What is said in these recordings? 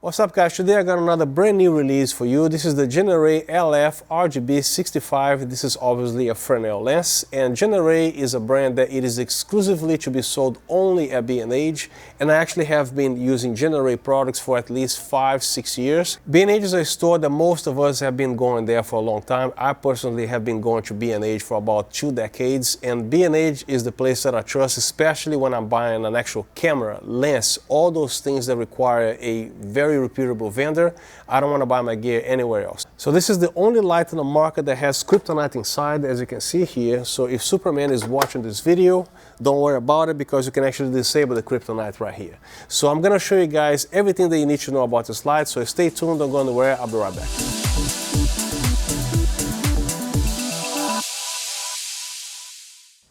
What's up guys, today I got another brand new release for you. This is the Genaray LF RGB 65. This is obviously a Fresnel lens, and Genaray is a brand that it is exclusively to be sold only at B&H, and I actually have been using Genaray products for at least 5-6 years. B&H is a store that most of us have been going there for a long time. I personally have been going to B&H for about 2 decades, and B&H is the place that I trust, especially when I'm buying an actual camera, lens, all those things that require a very reputable vendor. I don't want to buy my gear anywhere else. So this is the only light in the market that has kryptonite inside, as you can see here. So if Superman is watching this video, don't worry about it, because you can actually disable the kryptonite right here. So I'm going to show you guys everything that you need to know about this light, so stay tuned, don't go anywhere, I'll be right back.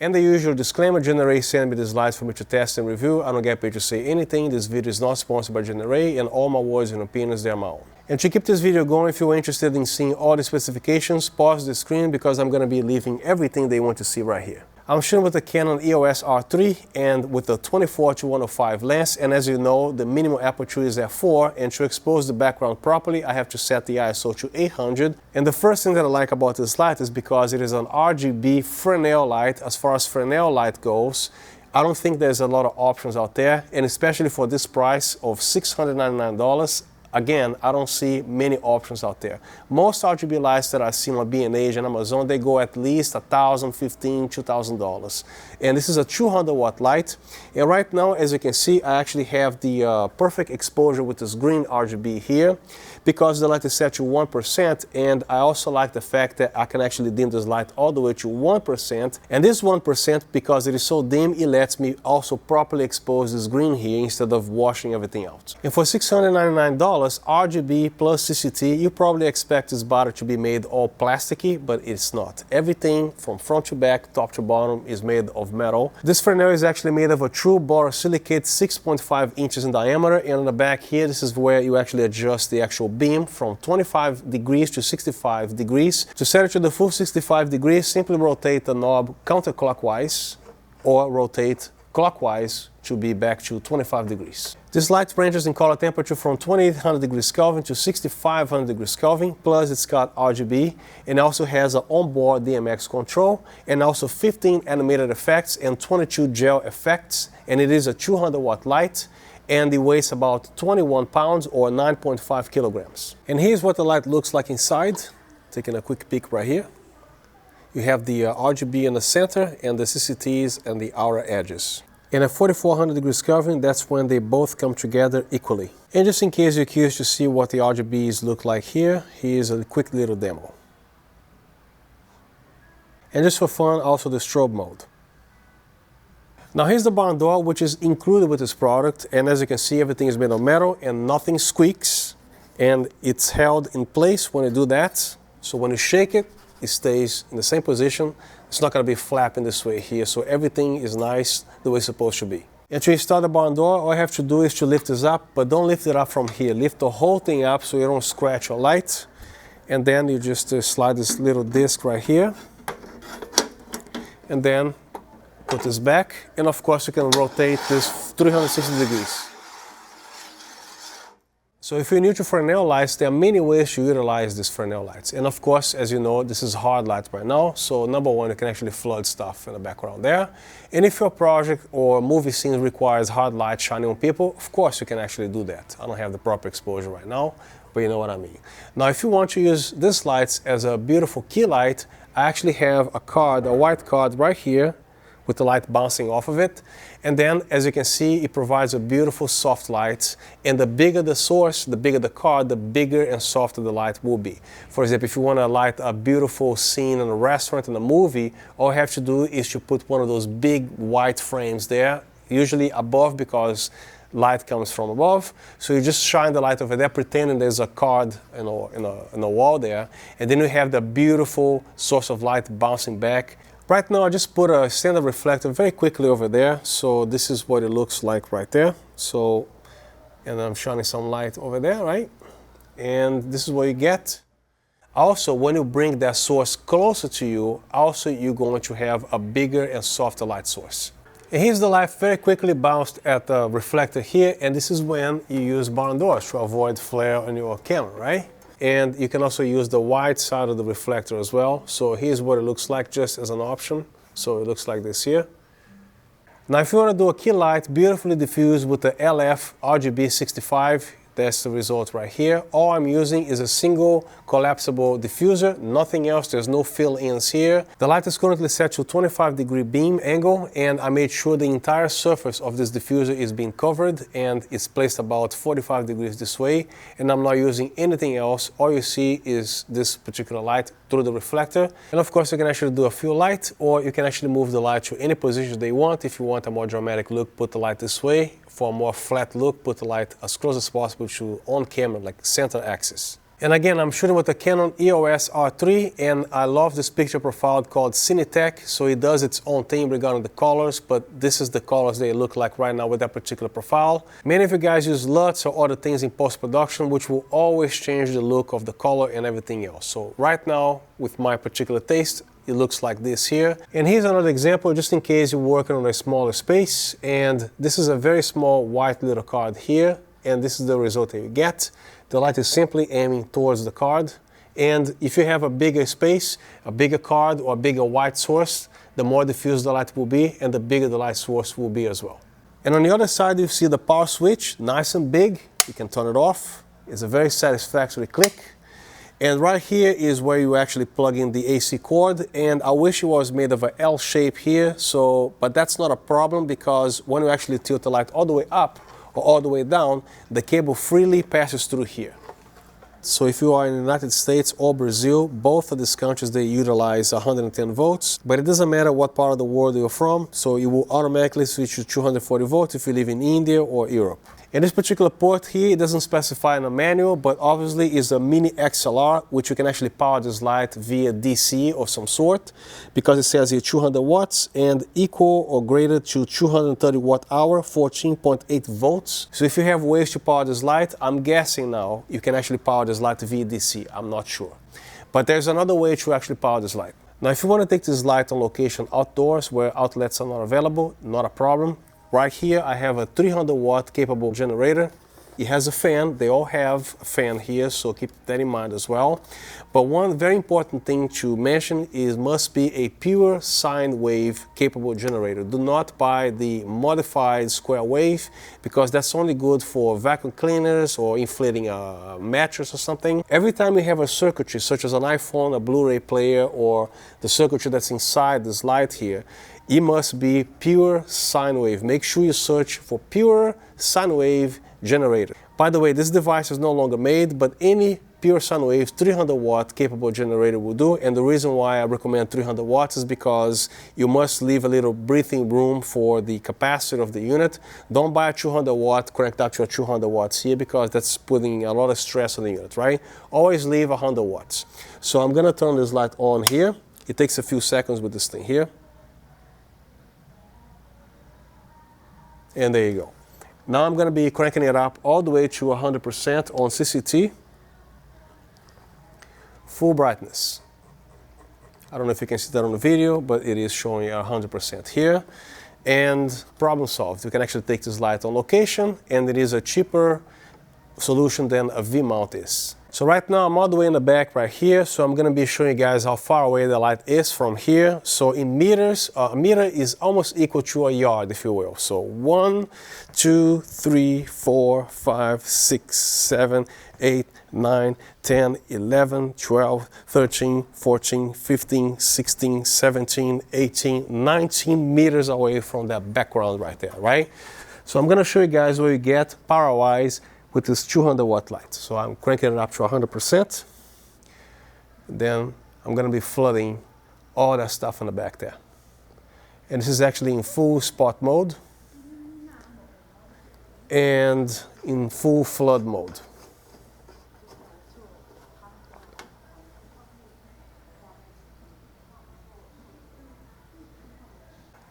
And the usual disclaimer, Genaray sent me these lights for me to test and review. I don't get paid to say anything. This video is not sponsored by Genaray, and all my words and opinions, they are my own. And to keep this video going, if you're interested in seeing all the specifications, pause the screen, because I'm going to be leaving everything they want to see right here. I'm shooting with the Canon EOS R3 and with the 24-105 lens, and as you know, the minimum aperture is f4, and to expose the background properly, I have to set the ISO to 800. And the first thing that I like about this light is because it is an RGB Fresnel light. As far as Fresnel light goes, I don't think there's a lot of options out there, and especially for this price of $699, again, I don't see many options out there. Most RGB lights that I've seen on B&H and Amazon, they go at least $1,000, $1,500, $2,000. And this is a 200-watt light. And right now, as you can see, I actually have the perfect exposure with this green RGB here, because the light is set to 1%. And I also like the fact that I can actually dim this light all the way to 1%. And this 1%, because it is so dim, it lets me also properly expose this green here instead of washing everything out. And for $699, RGB plus CCT, you probably expect this body to be made all plasticky, but it's not. Everything from front to back, top to bottom, is made of metal. This Fresnel is actually made of a true borosilicate, 6.5 inches in diameter, and on the back here, this is where you actually adjust the actual beam from 25 degrees to 65 degrees. To set it to the full 65 degrees, simply rotate the knob counterclockwise or rotate clockwise to be back to 25 degrees. This light ranges in color temperature from 2800 degrees Kelvin to 6500 degrees Kelvin, plus it's got RGB, and also has an onboard DMX control, and also 15 animated effects and 22 gel effects, and it is a 200-watt light, and it weighs about 21 pounds or 9.5 kilograms. And here's what the light looks like inside. Taking a quick peek right here. You have the RGB in the center and the CCTs and the outer edges. And at 4400 degrees Kelvin, that's when they both come together equally. And just in case you're curious to see what the RGBs look like here, here's a quick little demo. And just for fun, also the strobe mode. Now here's the barn door, which is included with this product, and as you can see, everything is made of metal and nothing squeaks, and it's held in place when you do that. So when you shake it, it stays in the same position. It's not going to be flapping this way here, so everything is nice the way it's supposed to be. And to install the barn door, all you have to do is to lift this up, but don't lift it up from here. Lift the whole thing up so you don't scratch your light. And then you just slide this little disc right here. And then put this back. And of course you can rotate this 360 degrees. So if you're new to Fresnel lights, there are many ways to utilize these Fresnel lights. And of course, as you know, this is hard light right now. So number one, you can actually flood stuff in the background there. And if your project or movie scene requires hard light shining on people, of course you can actually do that. I don't have the proper exposure right now, but you know what I mean. Now, if you want to use these lights as a beautiful key light, I actually have a card, a white card right here, with the light bouncing off of it. And then, as you can see, it provides a beautiful soft light. And the bigger the source, the bigger the card, the bigger and softer the light will be. For example, if you want to light a beautiful scene in a restaurant, in a movie, all you have to do is to put one of those big white frames there, usually above, because light comes from above. So you just shine the light over there, pretending there's a card in a wall there. And then you have the beautiful source of light bouncing back. Right now, I just put a standard reflector very quickly over there. So this is what it looks like right there. So, and I'm shining some light over there, right? And this is what you get. Also, when you bring that source closer to you, also you're going to have a bigger and softer light source. And here's the light very quickly bounced at the reflector here, and this is when you use barn doors to avoid flare on your camera, right? And you can also use the wide side of the reflector as well. So here's what it looks like just as an option. So it looks like this here. Now if you want to do a key light beautifully diffused with the LF RGB 65, that's the result right here. All I'm using is a single collapsible diffuser, nothing else, there's no fill-ins here. The light is currently set to 25-degree beam angle, and I made sure the entire surface of this diffuser is being covered, and it's placed about 45 degrees this way, and I'm not using anything else. All you see is this particular light through the reflector. And of course you can actually do a fill light, or you can actually move the light to any position they want. If you want a more dramatic look, put the light this way. For a more flat look, put the light as close as possible to on camera, like center axis. And again, I'm shooting with a Canon EOS R3, and I love this picture profile called Cinetech. So it does its own thing regarding the colors, but this is the colors they look like right now with that particular profile. Many of you guys use LUTs or other things in post-production, which will always change the look of the color and everything else. So right now, with my particular taste, it looks like this here. And here's another example, just in case you're working on a smaller space. And this is a very small white little card here, and this is the result that you get. The light is simply aiming towards the card. And if you have a bigger space, a bigger card, or a bigger white source, the more diffused the light will be, and the bigger the light source will be as well. And on the other side, you see the power switch, nice and big. You can turn it off. It's a very satisfactory click. And right here is where you actually plug in the AC cord, and I wish it was made of an L shape here, but that's not a problem, because when you actually tilt the light all the way up or all the way down, the cable freely passes through here. So if you are in the United States or Brazil, both of these countries, they utilize 110 volts, but it doesn't matter what part of the world you're from, so it will automatically switch to 240 volts if you live in India or Europe. In this particular port here, it doesn't specify in the manual, but obviously is a mini XLR, which you can actually power this light via DC of some sort, because it says here 200 watts and equal or greater to 230 watt hour, 14.8 volts. So if you have ways to power this light, I'm guessing now you can actually power this light via DC, I'm not sure. But there's another way to actually power this light. Now if you want to take this light on location outdoors where outlets are not available, not a problem. Right here I have a 300 watt capable generator. It has a fan, they all have a fan here, so keep that in mind as well. But one very important thing to mention is must be a pure sine wave capable generator. Do not buy the modified square wave, because that's only good for vacuum cleaners or inflating a mattress or something. Every time you have a circuitry such as an iPhone, a Blu-ray player, or the circuitry that's inside this light here, it must be pure sine wave. Make sure you search for pure sine wave generator. By the way, this device is no longer made, but any pure sine wave 300 watt capable generator will do. And the reason why I recommend 300 watts is because you must leave a little breathing room for the capacitor of the unit. Don't buy a 200 watt cranked out to a 200 watts here, because that's putting a lot of stress on the unit, right? Always leave 100 watts. So I'm gonna turn this light on here. It takes a few seconds with this thing here. And there you go. Now I'm going to be cranking it up all the way to 100% on CCT. Full brightness. I don't know if you can see that on the video, but it is showing 100% here. And problem solved. You can actually take this light on location, and it is a cheaper solution than a V-mount is. So right now I'm all the way in the back right here, so I'm going to be showing you guys how far away the light is from here. So in meters, a meter is almost equal to a yard, if you will. So 1, 2, 3, 4, 5, 6, 7, 8, 9, 10, 11, 12, 13, 14, 15, 16, 17, 18, 19 meters away from that background right there, right? So I'm going to show you guys what you get power-wise with this 200 watt light. So I'm cranking it up to 100%. Then I'm going to be flooding all that stuff in the back there. And this is actually in full spot mode and in full flood mode.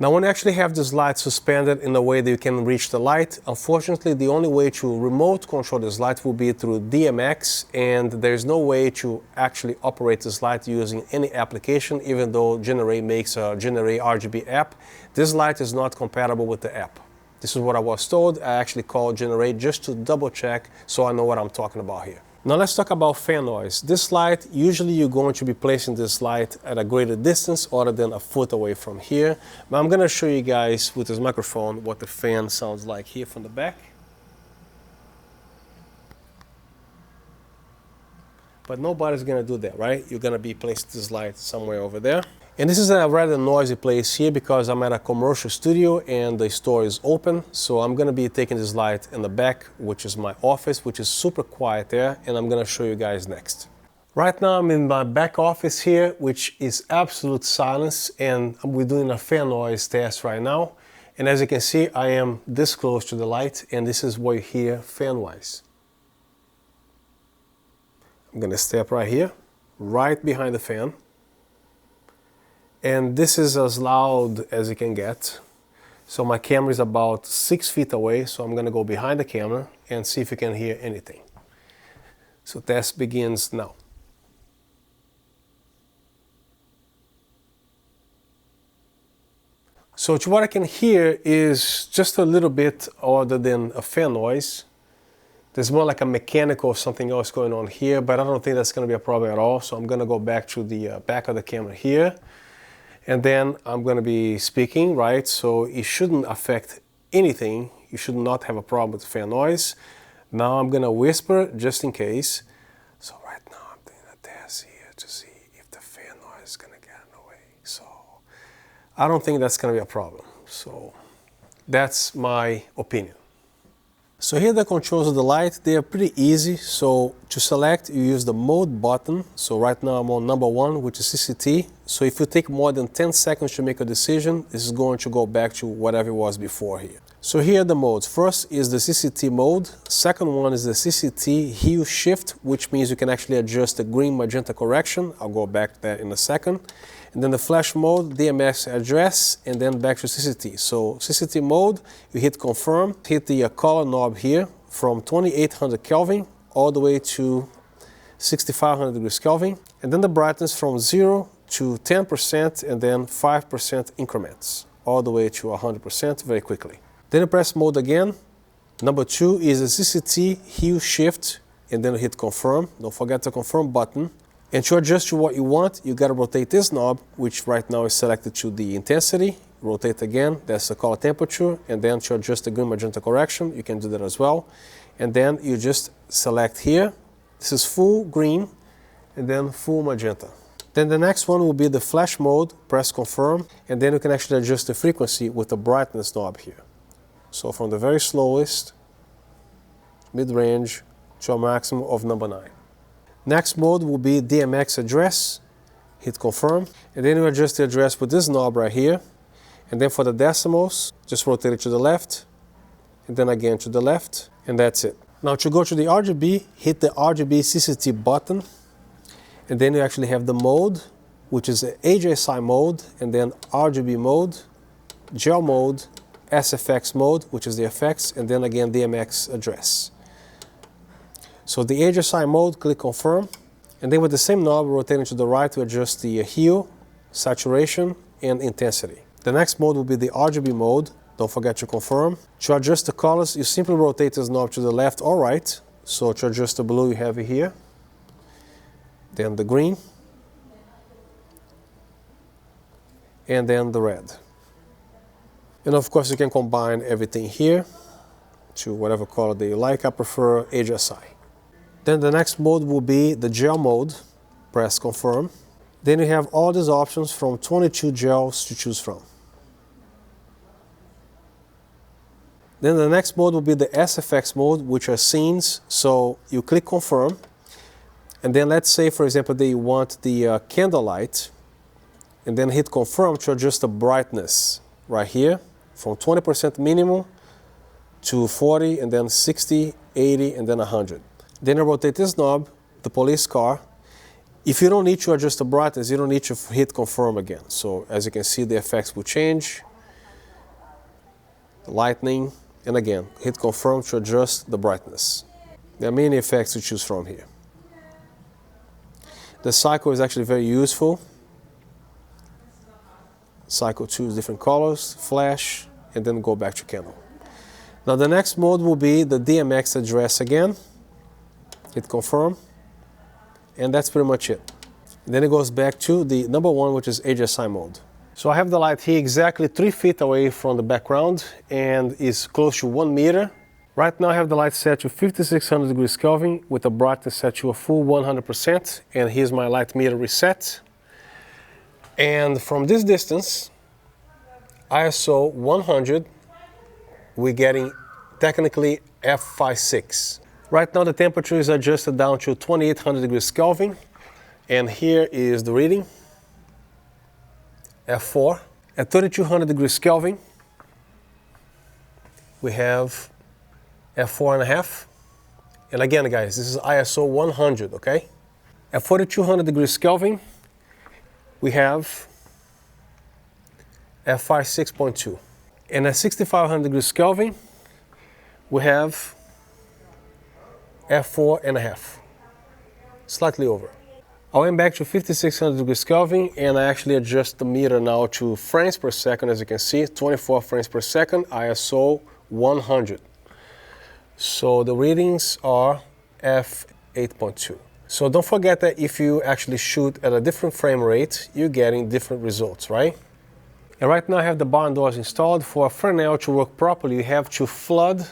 Now when you actually have this light suspended in a way that you can reach the light, unfortunately the only way to remote control this light will be through DMX, and there's no way to actually operate this light using any application. Even though Genaray makes a Genaray RGB app, this light is not compatible with the app. This is what I was told. I actually called Genaray just to double check so I know what I'm talking about here. Now let's talk about fan noise. This light, usually you're going to be placing this light at a greater distance other than a foot away from here. But I'm going to show you guys with this microphone what the fan sounds like here from the back. But nobody's going to do that, right? You're going to be placing this light somewhere over there. And this is a rather noisy place here because I'm at a commercial studio and the store is open. So I'm going to be taking this light in the back, which is my office, which is super quiet there. And I'm going to show you guys next. Right now I'm in my back office here, which is absolute silence. And we're doing a fan noise test right now. And as you can see, I am this close to the light. And this is what you hear fan-wise. I'm going to step right here, right behind the fan. And this is as loud as you can get. So my camera is about 6 feet away, so I'm going to go behind the camera and see if you can hear anything. So test begins now. So what I can hear is just a little bit other than a fan noise. There's more like a mechanical something else going on here, but I don't think that's going to be a problem at all. So I'm going to go back to the back of the camera here. And then I'm going to be speaking, right? So it shouldn't affect anything. You should not have a problem with fan noise. Now I'm going to whisper just in case. So right now I'm doing a test here to see if the fan noise is going to get in the way. So I don't think that's going to be a problem. So that's my opinion. So here are the controls of the light. They are pretty easy. So to select, you use the mode button. So right now I'm on number 1, which is CCT. So if you take more than 10 seconds to make a decision, this is going to go back to whatever it was before here. So here are the modes. First is the CCT mode. Second one is the CCT hue shift, which means you can actually adjust the green magenta correction. I'll go back to that in a second. And then the flash mode, DMX address, and then back to CCT. So CCT mode, you hit confirm, hit the color knob here from 2800 Kelvin all the way to 6500 degrees Kelvin. And then the brightness from 0 to 10% and then 5% increments all the way to 100% very quickly. Then you press mode again. Number 2 is the CCT hue shift, and then you hit confirm. Don't forget the confirm button. And to adjust to what you want, you gotta rotate this knob, which right now is selected to the intensity. Rotate again, that's the color temperature. And then to adjust the green magenta correction, you can do that as well. And then you just select here. This is full green and then full magenta. Then the next one will be the flash mode. Press confirm, and then you can actually adjust the frequency with the brightness knob here. So from the very slowest, mid-range, to a maximum of number 9. Next mode will be DMX address. Hit confirm, and then you adjust the address with this knob right here. And then for the decimals, just rotate it to the left, and then again to the left, and that's it. Now to go to the RGB, hit the RGB CCT button, and then you actually have the mode, which is the HSI mode, and then RGB mode, gel mode, SFX mode, which is the effects, and then again DMX address. So the HSI mode, click confirm, and then with the same knob, rotating to the right to adjust the hue, saturation, and intensity. The next mode will be the RGB mode. Don't forget to confirm. To adjust the colors, you simply rotate this knob to the left or right. So to adjust the blue, you have it here. Then the green. And then the red. And of course, you can combine everything here to whatever color that you like. I prefer HSI. Then the next mode will be the gel mode. Press confirm. Then you have all these options from 22 gels to choose from. Then the next mode will be the SFX mode, which are scenes. So you click confirm. And then let's say, for example, that you want the candlelight. And then hit confirm to adjust the brightness right here from 20% minimum to 40, and then 60, 80, and then 100. Then you rotate this knob, the police car. If you don't need to adjust the brightness, you don't need to hit confirm again. So as you can see, the effects will change. lightning, and again, hit confirm to adjust the brightness. There are many effects to choose from here. The cycle is actually very useful. Cycle choose different colors, flash, and then go back to candle. Now the next mode will be the DMX address again. Hit confirm, and that's pretty much it. Then it goes back to the number one, which is HSI mode. So I have the light here exactly 3 feet away from the background and is close to 1 meter. Right now I have the light set to 5600 degrees Kelvin with the brightness set to a full 100%, and here's my light meter reset. And from this distance, ISO 100, we're getting technically f5.6. Right now the temperature is adjusted down to 2800 degrees Kelvin, and here is the reading, f4. At 3200 degrees Kelvin, we have f4.5. And again, guys, this is ISO 100, okay? At 4200 degrees Kelvin, we have f5.6.2. And at 6500 degrees Kelvin, we have f4.5, slightly over. I went back to 5600 degrees Kelvin and I actually adjust the meter now to frames per second, as you can see, 24 frames per second, ISO 100. So the readings are f8.2. So don't forget that if you actually shoot at a different frame rate, you're getting different results, right? And right now I have the barn doors installed. For a Fresnel to work properly, you have to flood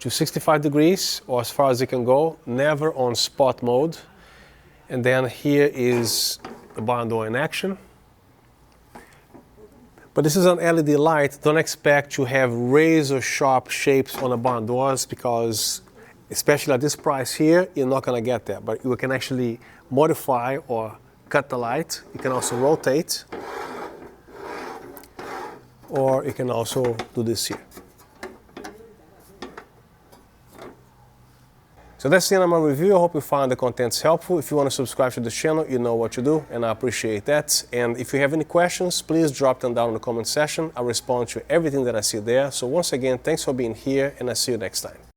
to 65 degrees or as far as you can go, never on spot mode. And then here is the barn door in action. But this is an LED light. Don't expect to have razor sharp shapes on the barn doors because, especially at this price here, you're not gonna get that. But you can actually modify or cut the light. You can also rotate, or you can also do this here. So that's the end of my review. I hope you found the contents helpful. If you want to subscribe to the channel, you know what to do, and I appreciate that. And if you have any questions, please drop them down in the comment section. I'll respond to everything that I see there. So once again, thanks for being here, and I'll see you next time.